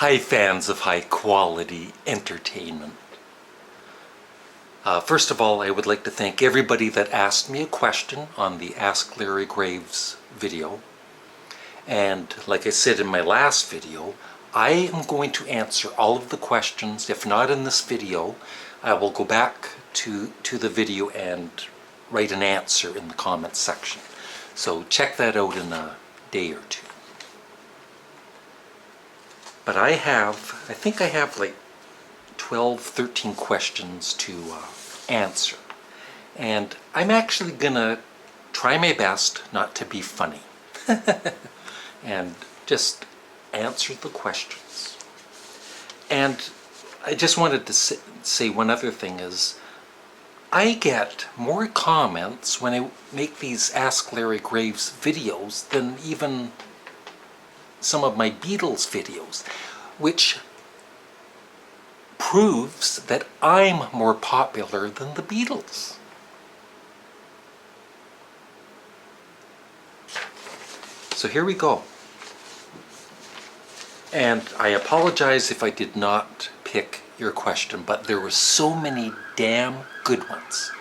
Hi fans of high quality entertainment. First of all, I would like to thank everybody that asked me a question on the Ask Larry Graves video. And like I said in my last video, I am going to answer all of the questions. If not in this video, I will go back to the video and write an answer in the comments section. So check that out in a day or two. But I think I have like 12, 13 questions to answer. And I'm actually gonna try my best not to be funny and just answer the questions. And I just wanted to say one other thing is, I get more comments when I make these Ask Larry Graves videos than even some of my Beatles videos, which proves that I'm more popular than the Beatles. So here we go. And I apologize if I did not pick your question, but there were so many damn good ones.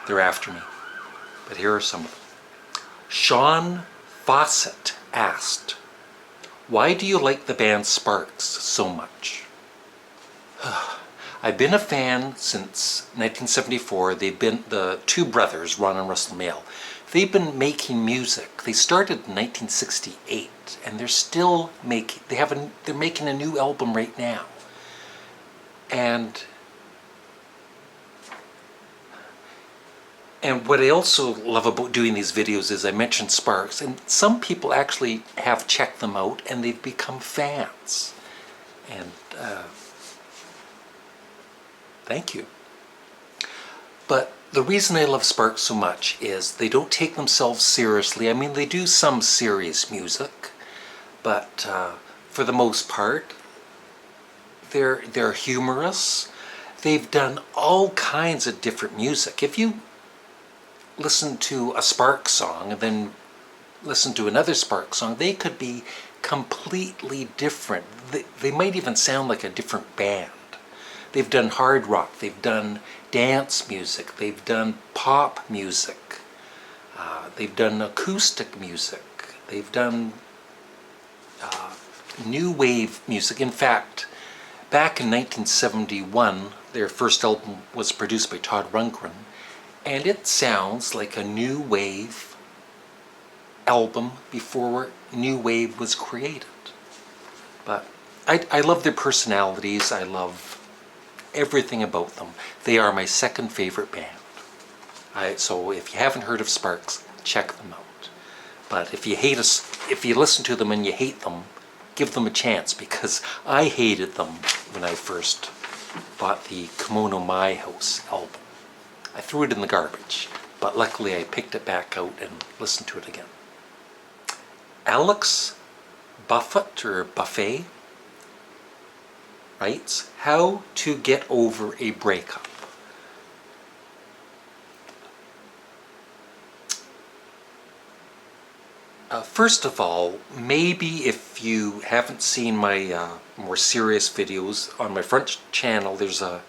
They're after me. But here are some of them. Sean Fawcett asked, why do you like the band Sparks so much? I've been a fan since 1974. They've been the two brothers, Ron and Russell Mael. They've been making music. They started in 1968, and they're still making. They're making a new album right now. And what I also love about doing these videos is I mentioned Sparks, and some people actually have checked them out and they've become fans. And thank you. But the reason I love Sparks so much is they don't take themselves seriously. I mean, they do some serious music, but for the most part, they're humorous. They've done all kinds of different music. If you listen to a Sparks song and then listen to another Sparks song, they could be completely different. They might even sound like a different band. They've done hard rock, they've done dance music, they've done pop music, they've done acoustic music, they've done new wave music. In fact, back in 1971, their first album was produced by Todd Rundgren, and it sounds like a new wave album before new wave was created. But I love their personalities. I love everything about them. They are my second favorite band. So if you haven't heard of Sparks, check them out. But if you listen to them and you hate them, give them a chance, because I hated them when I first bought the Kimono My House album. I threw it in the garbage, but luckily I picked it back out and listened to it again. Alex Buffet writes, how to get over a breakup. First of all, maybe if you haven't seen my more serious videos, on my front channel there's a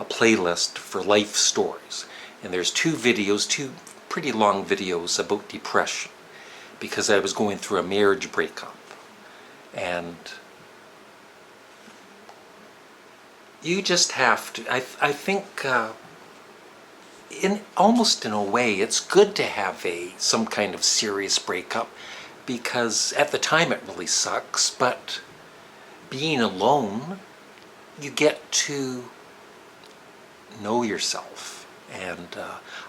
playlist for life stories, and there's two pretty long videos about depression, because I was going through a marriage breakup. And you just have to, I think almost in a way it's good to have some kind of serious breakup, because at the time it really sucks, but being alone, you get to know yourself. And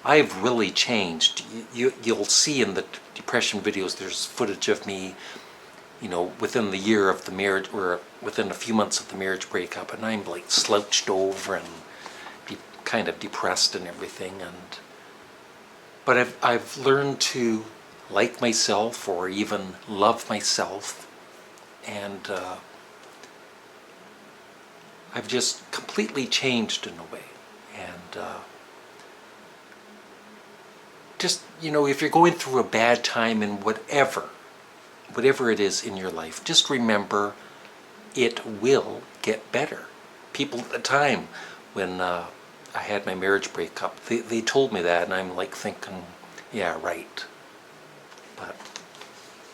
I've really changed. You'll see in the depression videos there's footage of me, within the year of the marriage, or within a few months of the marriage breakup, and I'm like slouched over and kind of depressed and everything. But I've learned to like myself, or even love myself, and I've just completely changed in a way. And just, if you're going through a bad time in whatever, whatever it is in your life, just remember it will get better. People at the time when I had my marriage breakup, they told me that, and I'm like thinking, yeah, right. But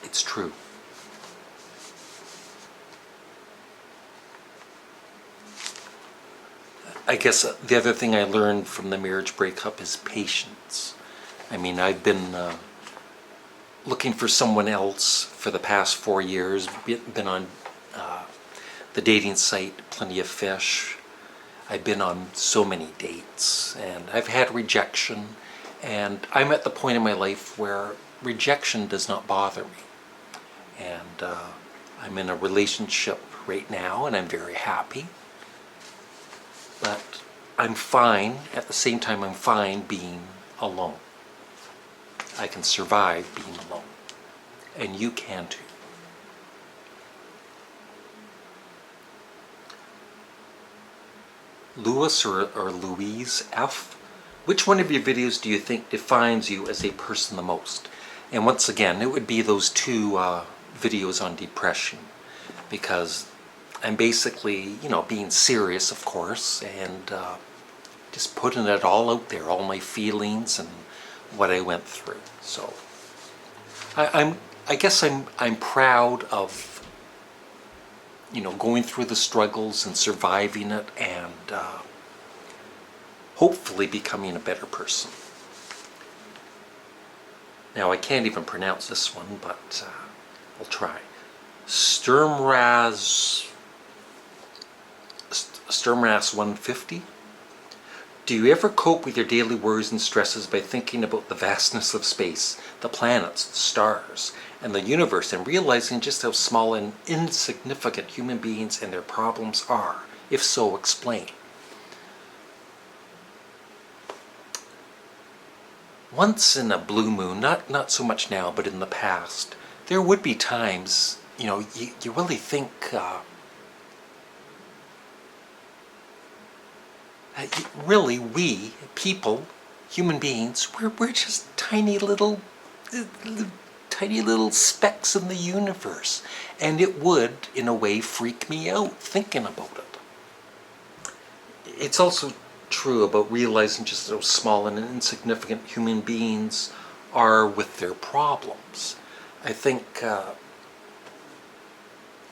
it's true. I guess the other thing I learned from the marriage breakup is patience. I mean, I've been looking for someone else for the past 4 years, been on the dating site Plenty of Fish. I've been on so many dates, and I've had rejection, and I'm at the point in my life where rejection does not bother me. And I'm in a relationship right now, and I'm very happy. But I'm fine, at the same time I'm fine being alone. I can survive being alone. And you can too. Louis or Louise F., which one of your videos do you think defines you as a person the most? And once again, it would be those two videos on depression, because I'm basically, being serious, of course, and just putting it all out there, all my feelings and what I went through. So I guess I'm proud of going through the struggles and surviving it, and hopefully becoming a better person. Now I can't even pronounce this one, but I'll try. Sturmras 150. Do you ever cope with your daily worries and stresses by thinking about the vastness of space, the planets, the stars, and the universe, and realizing just how small and insignificant human beings and their problems are? If so, explain. Once in a blue moon, not so much now, but in the past, there would be times, you really think, really, we, people, human beings, we're just tiny little specks in the universe. And it would, in a way, freak me out thinking about it. It's also true about realizing just how small and insignificant human beings are with their problems. I think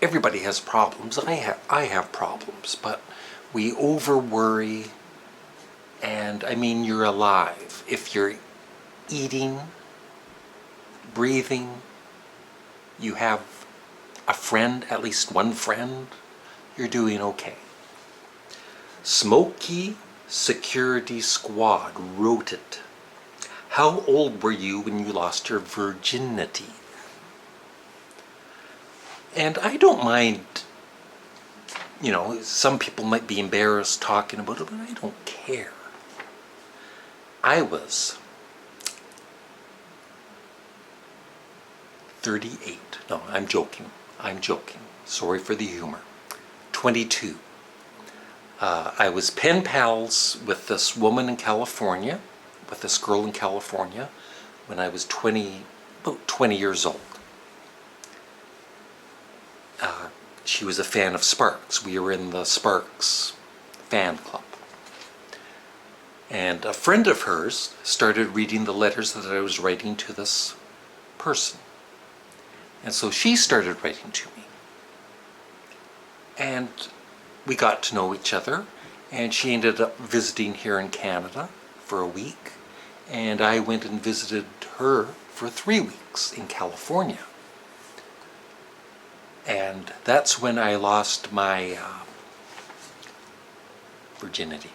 everybody has problems. I have problems, but we over worry. And I mean, you're alive. If you're eating, breathing, you have a friend, at least one friend, you're doing okay. Smoky Security Squad wrote it. How old were you when you lost your virginity? And I don't mind, some people might be embarrassed talking about it, but I don't care. I was 38. No, I'm joking. Sorry for the humor. 22. I was pen pals with this woman in California, with this girl in California, when I was about 20 years old. She was a fan of Sparks. We were in the Sparks fan club. And a friend of hers started reading the letters that I was writing to this person. And so she started writing to me. And we got to know each other, and she ended up visiting here in Canada for a week, and I went and visited her for 3 weeks in California. And that's when I lost my virginity.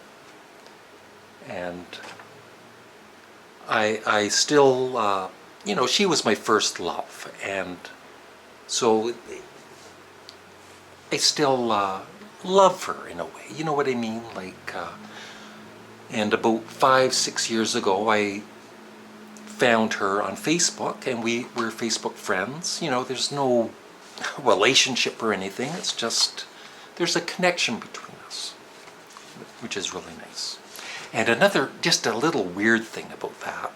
And I still, she was my first love, and so I still love her in a way, you know what I mean? And about 5-6 years ago, I found her on Facebook, and we were Facebook friends. There's no relationship or anything, it's just, there's a connection between us, which is really nice. And just a little weird thing about that,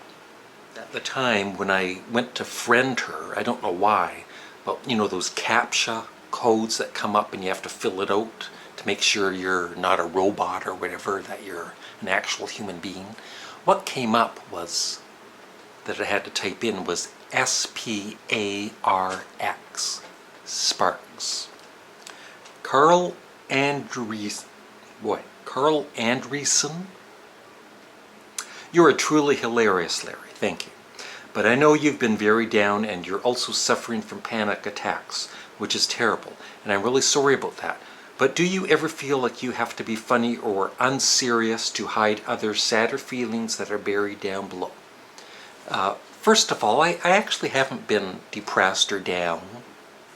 at the time when I went to friend her, I don't know why, Well, you know those CAPTCHA codes that come up and you have to fill it out to make sure you're not a robot or whatever, that you're an actual human being. What came up was that I had to type in was SPARX, Sparks. Carl Andreessen, you're a truly hilarious Larry, thank you. But I know you've been very down and you're also suffering from panic attacks, which is terrible, and I'm really sorry about that. But do you ever feel like you have to be funny or unserious to hide other sadder feelings that are buried down below? First of all, I actually haven't been depressed or down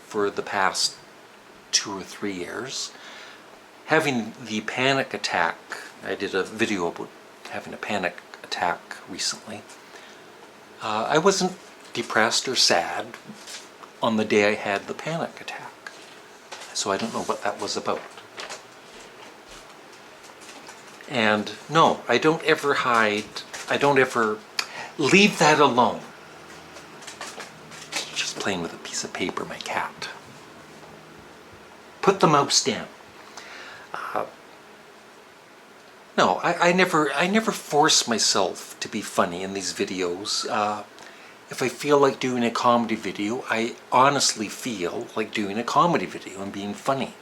for the past 2 or 3 years. Having the panic attack, I did a video about having a panic attack recently. I wasn't depressed or sad on the day I had the panic attack. So I don't know what that was about. And no, I don't ever hide, I don't ever, leave that alone. Just playing with a piece of paper, my cat. Put the mouse down. No, I never force myself to be funny in these videos. If I feel like doing a comedy video, I honestly feel like doing a comedy video and being funny.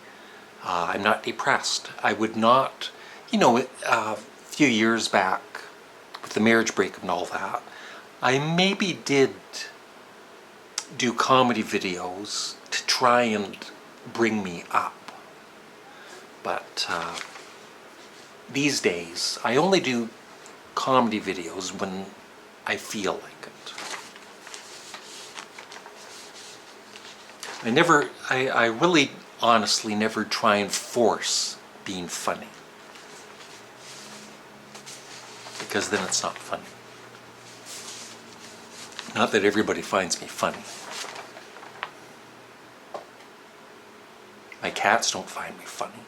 I'm not depressed. I would not, you know, a few years back with the marriage breakup and all that, I maybe did do comedy videos to try and bring me up. But these days, I only do comedy videos when I feel like it. I really honestly never try and force being funny. Because then it's not funny. Not that everybody finds me funny. My cats don't find me funny.